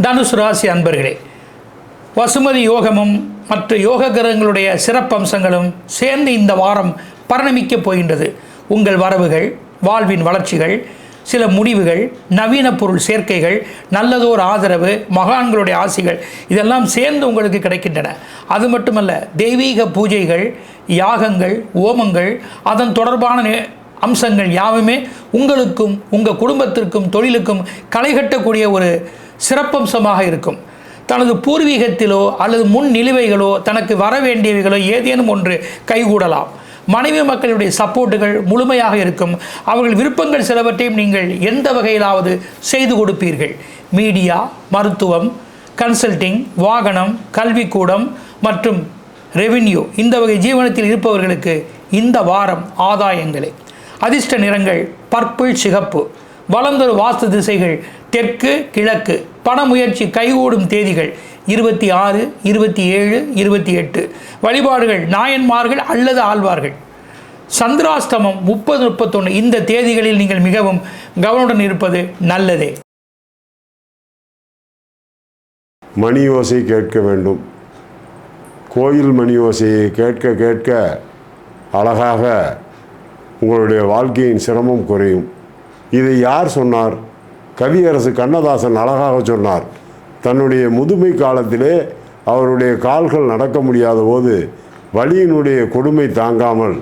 தனுசு ராசி அன்பர்களே, வசுமதி யோகமும் மற்ற யோக கிரகங்களுடைய சிறப்பம்சங்களும் சேர்ந்து இந்த வாரம் பரிணமிக்கப் போகின்றது. உங்கள் வரவுகள், வாழ்வின் வளர்ச்சிகள், சில முடிவுகள், நவீன பொருள் சேர்க்கைகள், நல்லதோர் ஆதரவு, மகான்களுடைய ஆசிகள் இதெல்லாம் சேர்ந்து உங்களுக்கு கிடைக்கின்றன. அது மட்டுமல்ல, தெய்வீக பூஜைகள், யாகங்கள், ஓமங்கள், அதன் தொடர்பான அம்சங்கள் யாவுமே உங்களுக்கும் உங்கள் குடும்பத்திற்கும் தொழிலுக்கும் களைகட்டக்கூடிய ஒரு சிறப்பம்சமாக இருக்கும். தனது பூர்வீகத்திலோ அல்லது முன் நிலுவைகளோ தனக்கு வர வேண்டியவைகளோ ஏதேனும் ஒன்று கைகூடலாம். மனைவி மக்களுடைய சப்போர்ட்டுகள் முழுமையாக இருக்கும். அவர்கள் விருப்பங்கள் சிலவற்றையும் நீங்கள் எந்த வகையிலாவது செய்து கொடுப்பீர்கள். மீடியா, மருத்துவம், கன்சல்டிங், வாகனம், கல்விக்கூடம் மற்றும் ரெவின்யூ இந்த வகை ஜீவனத்தில் இருப்பவர்களுக்கு இந்த வாரம் ஆதாயங்களே. அதிர்ஷ்ட நிறங்கள் பர்பிள், சிகப்பு. வளர்ந்தொரு வாஸ்து திசைகள் தெற்கு, கிழக்கு. பண முயற்சி கைகூடும் தேதிகள் 26, 27, 28. வழிபாடுகள் நாயன்மார்கள் அல்லது ஆழ்வார்கள். சந்திராஷ்டமம் 30, 31. இந்த தேதிகளில் நீங்கள் மிகவும் கவனமுடன் இருப்பது நல்லதே. மணி ஓசை கேட்க வேண்டும். கோயில் மணி ஓசையை கேட்க கேட்க அழகாக உங்களுடைய வாழ்க்கையின் சிரமம் குறையும். இதை யார் சொன்னார்? கவியரசு கண்ணதாசன் அழகாக சொன்னார். தன்னுடைய முதுமை காலத்திலே அவருடைய கால்கள் நடக்க முடியாத போது வலியினுடைய கொடுமை தாங்காமல்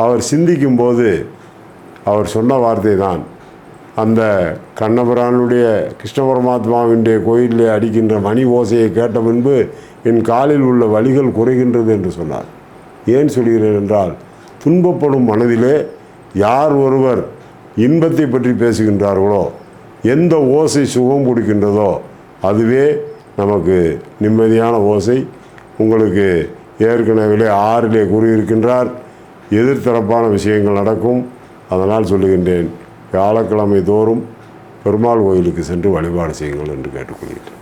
அவர் சிந்திக்கும் போது அவர் சொன்ன வார்த்தை தான், அந்த கண்ணபுரானுடைய கிருஷ்ண பரமாத்மாவினுடைய கோயிலிலே அடிக்கின்ற மணி ஓசையை கேட்ட முன்பு என் காலில் உள்ள வலிகள் குறைகின்றது என்று சொன்னார். ஏன் சொல்கிறேன் என்றால், துன்பப்படும் மனதிலே யார் ஒருவர் இன்பத்தை பற்றி பேசுகின்றார்களோ, எந்த ஓசை சுகம் கொடுக்கின்றதோ அதுவே நமக்கு நிம்மதியான ஓசை. உங்களுக்கு ஏற்கனவே 6 கூறியிருக்கின்றார், எதிர்த்தரப்பான விஷயங்கள் நடக்கும். அதனால் சொல்லுகின்றேன், வியாழக்கிழமை தோறும் பெருமாள் கோயிலுக்கு சென்று வழிபாடு செய்யுங்கள் என்று கேட்டுக்கொள்கிறேன்.